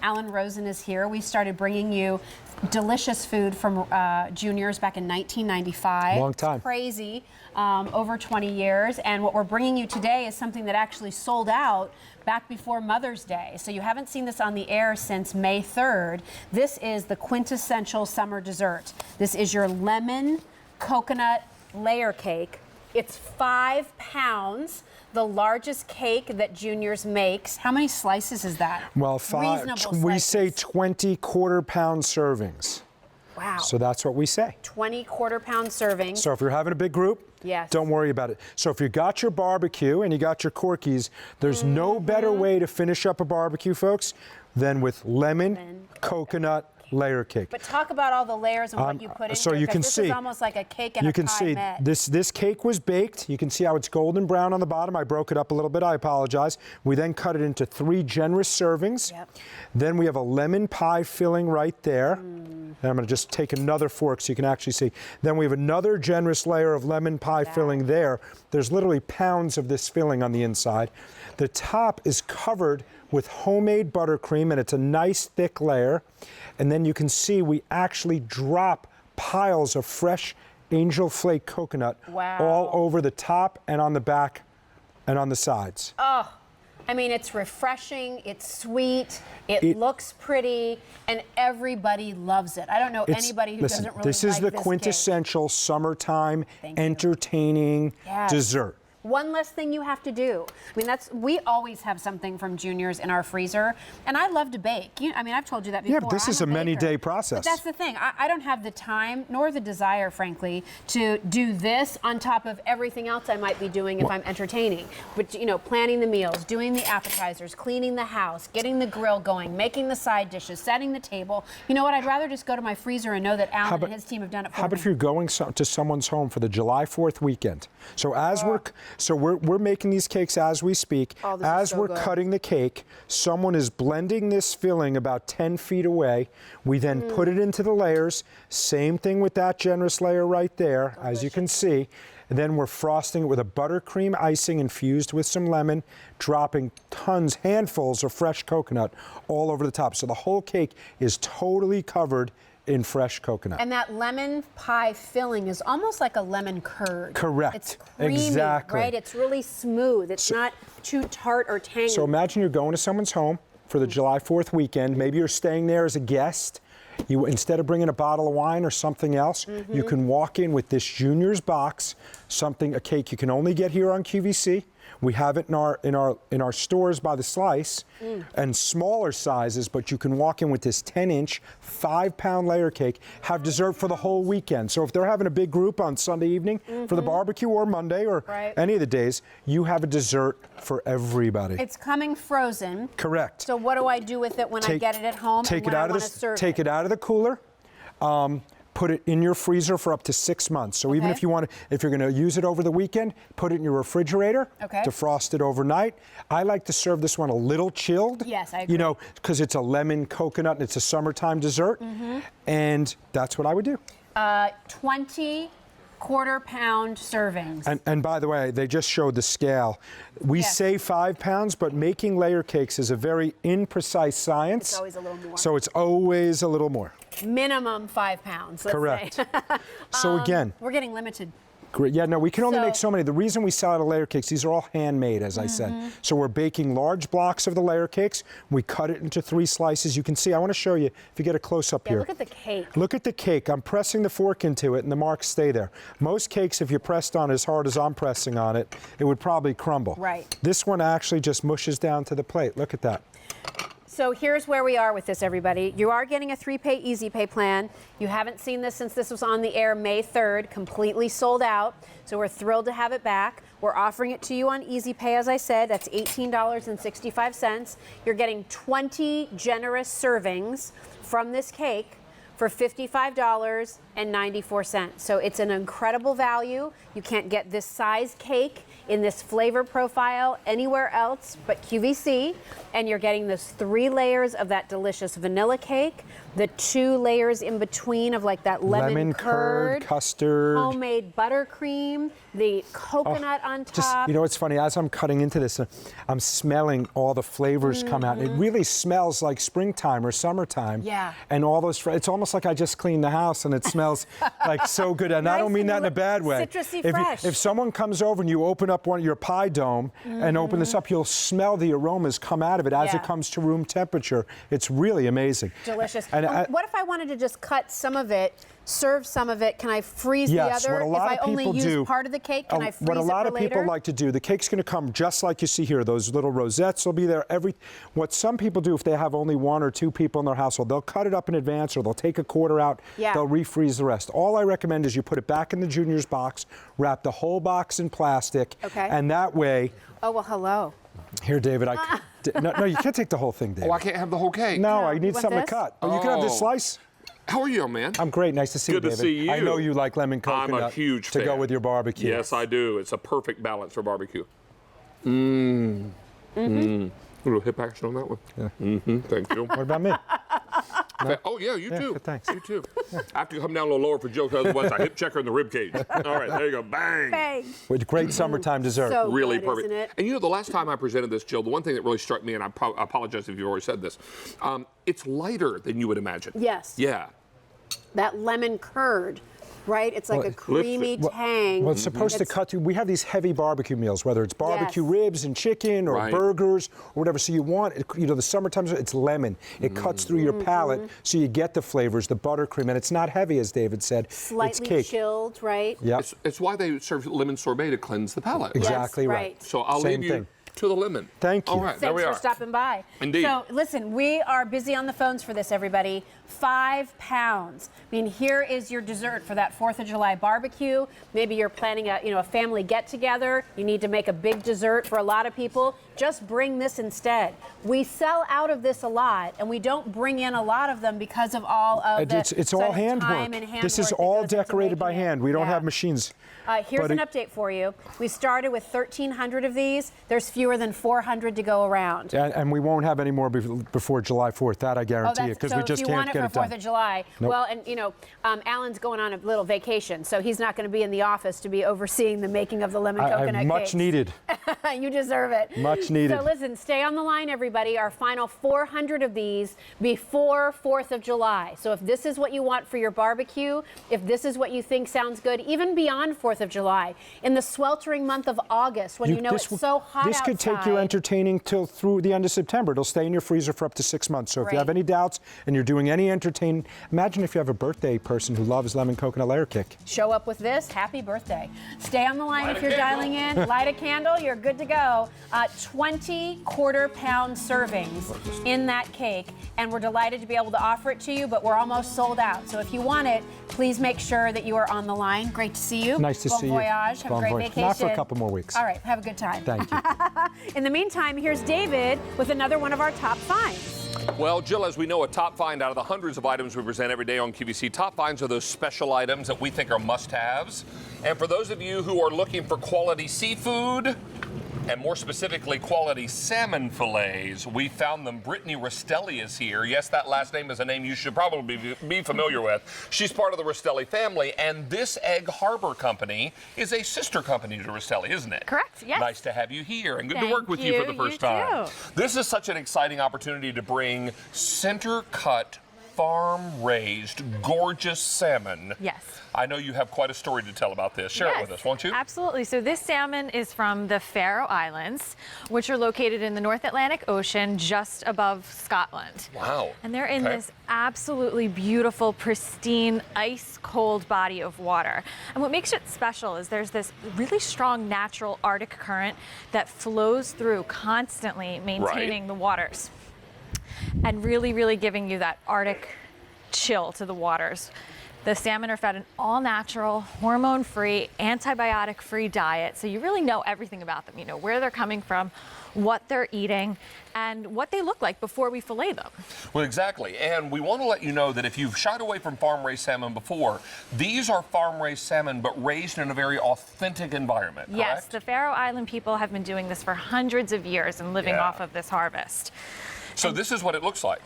Alan Rosen is here. We started bringing you delicious food from Junior's back in 1995. Long time. It's crazy, over 20 years. And what we're bringing you today is something that actually sold out back before Mother's Day. So you haven't seen this on the air since May 3rd. This is the quintessential summer dessert. This is your lemon coconut layer cake. It's 5 pounds, the largest cake that Junior's makes. How many slices is that? Well, we say 20 quarter-pound servings. Wow. So that's what we say. 20 quarter-pound servings. So if you're having a big group, yes, don't worry about it. So if you got your barbecue and you got your Corkies, there's no better way to finish up a barbecue, folks, than with lemon coconut layer cake. But talk about all the layers and what you put in so here, you can this see, is almost like a cake and a pie. You can see this cake was baked. You can see how it's golden brown on the bottom. I broke it up a little bit. I apologize. We then cut it into 3 generous servings. Yep. Then we have a lemon pie filling right there. And I'm going to just take another fork so you can actually see. Then we have another generous layer of lemon pie filling there. There's literally pounds of this filling on the inside. The top is covered with homemade buttercream, and it's a nice thick layer. And then you can see we actually drop piles of fresh Angel Flake coconut all over the top and on the back and on the sides. Oh, I mean, it's refreshing, it's sweet, it looks pretty, and everybody loves it. I don't know anybody who doesn't really like this cake. This is the quintessential summertime entertaining dessert. One less thing you have to do. I mean, we always have something from Junior's in our freezer, and I love to bake. I mean, I've told you that before. Yeah, but this is a many-day process. But that's the thing. I don't have the time nor the desire, frankly, to do this on top of everything else I might be doing if I'm entertaining. But, you know, planning the meals, doing the appetizers, cleaning the house, getting the grill going, making the side dishes, setting the table. You know what? I'd rather just go to my freezer and know that Alan and his team have done it for me. How about if you're going to someone's home for the July 4th weekend? So as we're making these cakes as we speak. As we're cutting the cake, someone is blending this filling about 10 feet away. We then put it into the layers. Same thing with that generous layer right there, as you can see. And then we're frosting it with a buttercream icing infused with some lemon, dropping handfuls of fresh coconut all over the top. So the whole cake is totally covered in fresh coconut. And that lemon pie filling is almost like a lemon curd. Correct. It's creamy, exactly. right? It's really smooth. It's not too tart or tangy. So imagine you're going to someone's home for the July 4th weekend. Maybe you're staying there as a guest. You, instead of bringing a bottle of wine or something else, you can walk in with this Junior's box, a cake you can only get here on QVC. We have it in our stores by the slice and smaller sizes, but you can walk in with this 10-inch, 5-pound layer cake, have dessert for the whole weekend. So if they're having a big group on Sunday evening for the barbecue or Monday or any of the days, you have a dessert for everybody. It's coming frozen. Correct. So what do I do with it when I get it at home and when I want to serve it? Take it out of the cooler. Put it in your freezer for up to 6 months. So even if you're going to use it over the weekend, put it in your refrigerator to frost it overnight. I like to serve this one a little chilled. Yes, I agree. You know, because it's a lemon coconut and it's a summertime dessert. And that's what I would do. 20 quarter-pound servings. And by the way, they just showed the scale. We say 5 pounds, but making layer cakes is a very imprecise science. It's always a little more. So it's always a little more. Minimum 5 pounds, let's Correct. say. So again, we're getting limited. Great. Yeah, no, we can only make so many. The reason we sell out of layer cakes, these are all handmade, as I said. So we're baking large blocks of the layer cakes. We cut it into 3 slices. You can see, I want to show you, if you get a close-up here. Look at the cake. Look at the cake. I'm pressing the fork into it, and the marks stay there. Most cakes, if you pressed on as hard as I'm pressing on it, it would probably crumble. Right. This one actually just mushes down to the plate. Look at that. So here's where we are with this, everybody. You are getting a 3-pay Easy Pay plan. You haven't seen this since this was on the air May 3rd, completely sold out. So we're thrilled to have it back. We're offering it to you on Easy Pay, as I said. That's $18.65. You're getting 20 generous servings from this cake for $55.94. So it's an incredible value. You can't get this size cake in this flavor profile anywhere else but QVC. And you're getting those 3 layers of that delicious vanilla cake, the 2 layers in between of like that lemon curd, custard, homemade buttercream, the coconut on top. Just, you know, it's funny, as I'm cutting into this, I'm smelling all the flavors come out. It really smells like springtime or summertime. Yeah. And all those, it's almost like I just cleaned the house and it smells like so good. And I don't mean that in a bad way. Citrusy fresh. If someone comes over and you open up your pie dome and open this up, you'll smell the aromas come out of it as it comes to room temperature. It's really amazing. Delicious. And what if I wanted to just cut some of it, serve some of it? Can I freeze the other? What a lot if I of only people use do, part of the cake, can I freeze what a lot it of for people later? like to do, the cake's going to come just like you see here. Those little rosettes will be there. What some people do if they have only 1 or 2 people in their household, they'll cut it up in advance or they'll take a quarter out. They'll refreeze the rest. All I recommend is you put it back in the Junior's box, wrap the whole box in plastic, and that way. Oh, well, hello. Here, David. No, you can't take the whole thing, David. Oh, I can't have the whole cake. No, I need something to this? cut. Oh, you can have this slice. How are you, man? I'm great. Nice to see you, Good to David. see you. I know you like lemon coconut. I'm a huge to fan. go with your barbecue. Yes, I do. It's a perfect balance for barbecue. A little hip action on that one. Yeah. Thank you. What about me? Oh, yeah, you too. Thanks. You too. I have to come down a little lower for Joe, because otherwise I hip checker in the rib cage. All right, there you go. Bang. Bang. With great summertime dessert. So Really good, perfect. isn't it? And you know, the last time I presented this, Jill, the one thing that really struck me, and I apologize if you've already said this, it's lighter than you would imagine. Yes. Yeah. That lemon curd, right? It's like a creamy tang. Well, it's supposed to cut through. We have these heavy barbecue meals, whether it's barbecue ribs and chicken or burgers or whatever. So you want, the summertime, it's lemon. It cuts through your palate, so you get the flavors, the buttercream, and it's not heavy, as David said. Slightly it's cake. chilled, right? Yep. It's why they serve lemon sorbet to cleanse the palate. Exactly Yes, right. So I'll Same leave you thing. to the lemon. Thank you. All right, there Thanks we for are. stopping by. Indeed. So listen, we are busy on the phones for this, everybody. 5 pounds. I mean, here is your dessert for that 4th of July barbecue. Maybe you're planning a family get-together. You need to make a big dessert for a lot of people. Just bring this instead. We sell out of this a lot, and we don't bring in a lot of them because of all of the It's all handwork. This is all decorated by hand. We don't have machines. Here's an update for you. We started with 1,300 of these. There's fewer than 400 to go around. And we won't have any more before July 4th. That I guarantee you, because we just can't get it for 4th done. of July. Nope. Well, and Alan's going on a little vacation, so he's not going to be in the office to be overseeing the making of the lemon coconut much cakes. needed. You deserve it. Much needed. So listen, stay on the line, everybody. Our final 400 of these before 4th of July. So if this is what you want for your barbecue, if this is what you think sounds good, even beyond 4th of July, in the sweltering month of August, when it's so hot This could take you entertaining through the end of September. It'll stay in your freezer for up to 6 months. So if you have any doubts and you're doing any entertaining, imagine if you have a birthday person who loves lemon coconut layer cake. Show up with this. Happy birthday. Stay on the line if you're dialing in. Light a candle. You're good to go. 20 quarter-pound servings in that cake. And we're delighted to be able to offer it to you, but we're almost sold out. So if you want it, please make sure that you are on the line. Great to see you. Nice to see you. Bon voyage. Have a great vacation. Not for a couple more weeks. All right. Have a good time. Thank you. In the meantime, here's David with another one of our top finds. Well, Jill, as we know, a top find out of the hundreds of items we present every day on QVC, top finds are those special items that we think are must-haves. And for those of you who are looking for quality seafood, and more specifically, quality salmon fillets, we found them. Brittany Rastelli is here. Yes, that last name is a name you should probably be familiar with. She's part of the Rastelli family, and this Egg Harbor company is a sister company to Rastelli, isn't it? Correct, yes. Nice to have you here, and good to Thank work with you for the you, first you time. too. This is such an exciting opportunity to bring center-cut, farm-raised, gorgeous salmon. Yes. I know you have quite a story to tell about this. Share it with us, won't you? Absolutely. So this salmon is from the Faroe Islands, which are located in the North Atlantic Ocean just above Scotland. Wow. And they're in this absolutely beautiful, pristine, ice-cold body of water. And what makes it special is there's this really strong natural Arctic current that flows through constantly, maintaining the waters and really, really giving you that Arctic chill to the waters. The salmon are fed an all-natural, hormone-free, antibiotic-free diet, so you really know everything about them. You know where they're coming from, what they're eating, and what they look like before we fillet them. Well, exactly. And we want to let you know that if you've shied away from farm-raised salmon before, these are farm-raised salmon, but raised in a very authentic environment, Yes, correct? the Faroe Island people have been doing this for hundreds of years and living Yeah. off of this harvest. So this is what it looks like.